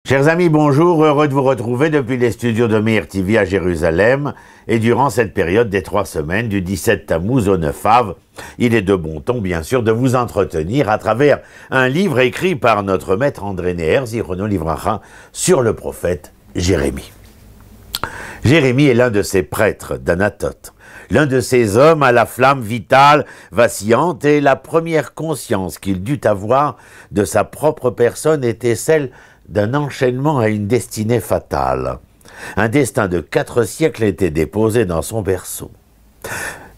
Chers amis, bonjour, heureux de vous retrouver depuis les studios de Meir TV à Jérusalem. Et durant cette période des 3 semaines, du 17 Tammuz au 9 Av, il est de bon ton, bien sûr, de vous entretenir à travers un livre écrit par notre maître André Neher, Zichrono Livracha, sur le prophète Jérémie. Jérémie est l'un de ces prêtres d'Anatote, l'un de ces hommes à la flamme vitale, vacillante, et la première conscience qu'il dut avoir de sa propre personne était celle d'un enchaînement à une destinée fatale. Un destin de 4 siècles était déposé dans son berceau.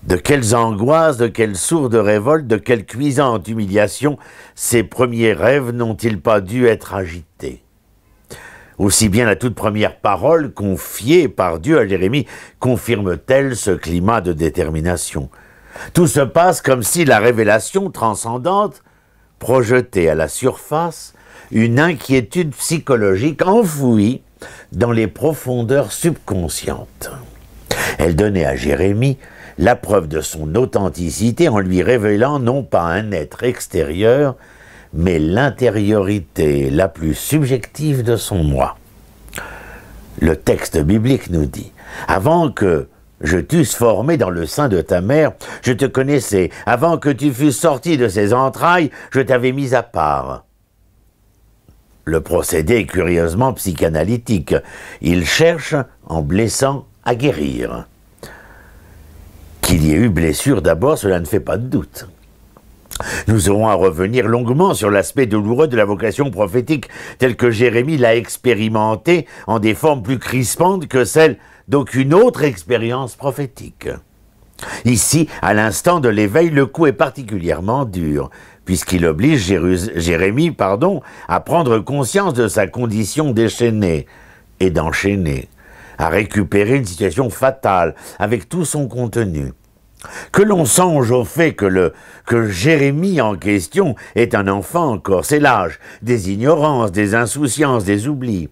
De quelles angoisses, de quelles sourdes révoltes, de quelle cuisante humiliation ces premiers rêves n'ont-ils pas dû être agités? Aussi bien la toute première parole confiée par Dieu à Jérémie confirme-t-elle ce climat de détermination. Tout se passe comme si la révélation transcendante projetait à la surface une inquiétude psychologique enfouie dans les profondeurs subconscientes. Elle donnait à Jérémie la preuve de son authenticité en lui révélant non pas un être extérieur, mais l'intériorité la plus subjective de son moi. Le texte biblique nous dit « Avant que je t'eusse formé dans le sein de ta mère, je te connaissais. Avant que tu fusses sorti de ses entrailles, je t'avais mis à part. » Le procédé est curieusement psychanalytique. Il cherche, en blessant, à guérir. Qu'il y ait eu blessure d'abord, cela ne fait pas de doute. Nous aurons à revenir longuement sur l'aspect douloureux de la vocation prophétique, tel que Jérémie l'a expérimenté en des formes plus crispantes que celles d'aucune autre expérience prophétique. Ici, à l'instant de l'éveil, le coup est particulièrement dur, puisqu'il oblige Jérémie à prendre conscience de sa condition déchaînée et d'enchaîner, à récupérer une situation fatale avec tout son contenu. Que l'on songe au fait que Jérémie en question est un enfant encore, c'est l'âge des ignorances, des insouciances, des oublis.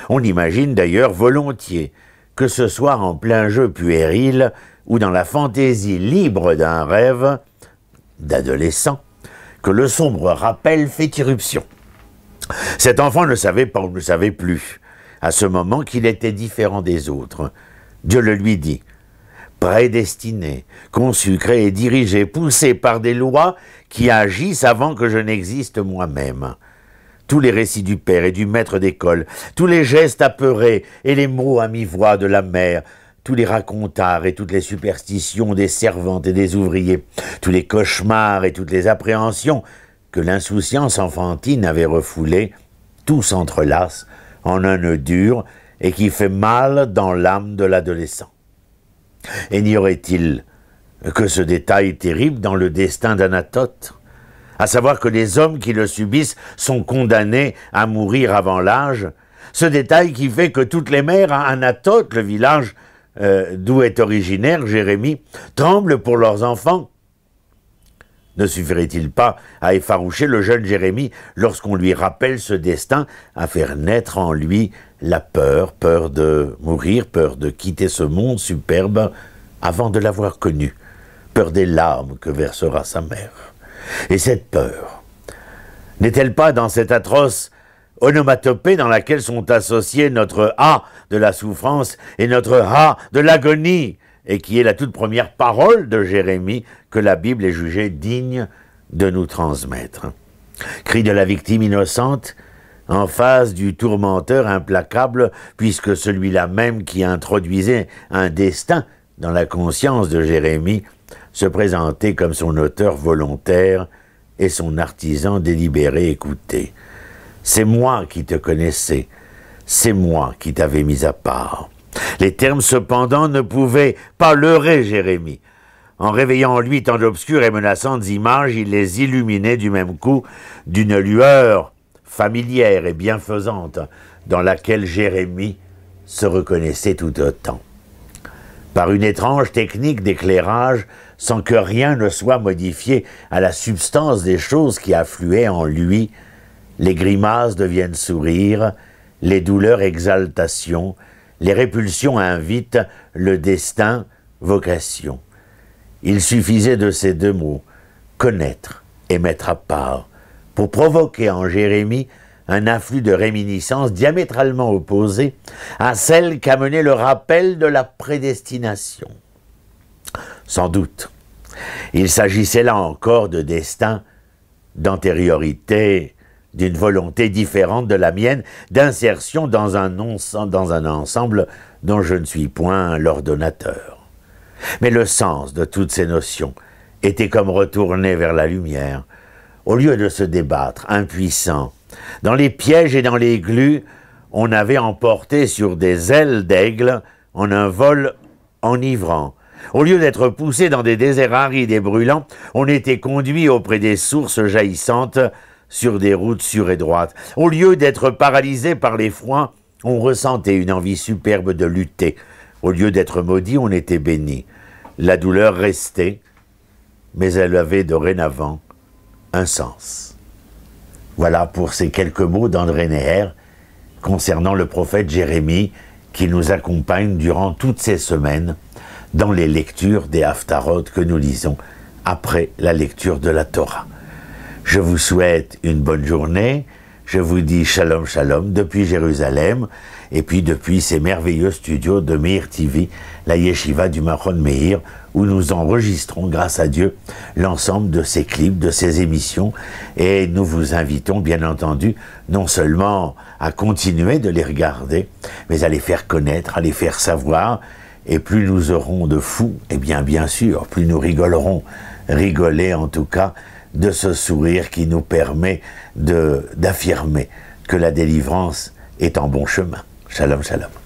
On imagine d'ailleurs volontiers que ce soit en plein jeu puéril ou dans la fantaisie libre d'un rêve d'adolescent que le sombre rappel fait irruption. Cet enfant ne savait pas ou ne savait plus, à ce moment, qu'il était différent des autres. Dieu le lui dit, prédestiné, conçu, créé, dirigé, poussé par des lois qui agissent avant que je n'existe moi-même. Tous les récits du père et du maître d'école, tous les gestes apeurés et les mots à mi-voix de la mère, tous les racontards et toutes les superstitions des servantes et des ouvriers, tous les cauchemars et toutes les appréhensions que l'insouciance enfantine avait refoulés, tout s'entrelace en un nœud dur et qui fait mal dans l'âme de l'adolescent. Et n'y aurait-il que ce détail terrible dans le destin d'Anatote, à savoir que les hommes qui le subissent sont condamnés à mourir avant l'âge, ce détail qui fait que toutes les mères à Anatote, le village d'où est originaire Jérémie, tremblent pour leurs enfants. Ne suffirait-il pas à effaroucher le jeune Jérémie lorsqu'on lui rappelle ce destin, à faire naître en lui la peur, peur de mourir, peur de quitter ce monde superbe avant de l'avoir connu, peur des larmes que versera sa mère. Et cette peur, n'est-elle pas dans cette atroce onomatopée dans laquelle sont associés notre « A » de la souffrance et notre « A » de l'agonie, et qui est la toute première parole de Jérémie que la Bible est jugée digne de nous transmettre. Cri de la victime innocente en face du tourmenteur implacable, puisque celui-là même qui introduisait un destin dans la conscience de Jérémie se présentait comme son auteur volontaire et son artisan délibéré écouté. C'est moi qui te connaissais, c'est moi qui t'avais mis à part. Les termes cependant ne pouvaient pas leurrer Jérémie. En réveillant en lui tant d'obscures et menaçantes images, il les illuminait du même coup d'une lueur familière et bienfaisante dans laquelle Jérémie se reconnaissait tout autant. Par une étrange technique d'éclairage, sans que rien ne soit modifié à la substance des choses qui affluaient en lui, les grimaces deviennent sourires, les douleurs exaltation, les répulsions invitent, le destin vocation. Il suffisait de ces 2 mots, connaître et mettre à part, pour provoquer en Jérémie un afflux de réminiscences diamétralement opposées à celles qu'amenait le rappel de la prédestination. Sans doute, il s'agissait là encore de destin, d'antériorité, d'une volonté différente de la mienne, d'insertion dans un ensemble dont je ne suis point l'ordonnateur. Mais le sens de toutes ces notions était comme retourné vers la lumière. Au lieu de se débattre, impuissant, dans les pièges et dans les glues, on avait emporté sur des ailes d'aigle en un vol enivrant. Au lieu d'être poussé dans des déserts arides et brûlants, on était conduit auprès des sources jaillissantes sur des routes sûres et droites. Au lieu d'être paralysé par l'effroi, on ressentait une envie superbe de lutter. Au lieu d'être maudit, on était béni. La douleur restait, mais elle avait dorénavant un sens. Voilà pour ces quelques mots d'André Neher concernant le prophète Jérémie qui nous accompagne durant toutes ces semaines dans les lectures des Haftarot que nous lisons après la lecture de la Torah. Je vous souhaite une bonne journée, je vous dis shalom shalom depuis Jérusalem et puis depuis ces merveilleux studios de Meir TV, la yeshiva du Machon Meir, où nous enregistrons, grâce à Dieu, l'ensemble de ces clips, de ces émissions, et nous vous invitons, bien entendu, non seulement à continuer de les regarder, mais à les faire connaître, à les faire savoir, et plus nous aurons de fous, eh bien sûr, plus nous rigolerons, rigoler en tout cas, de ce sourire qui nous permet d'affirmer que la délivrance est en bon chemin. Shalom, shalom.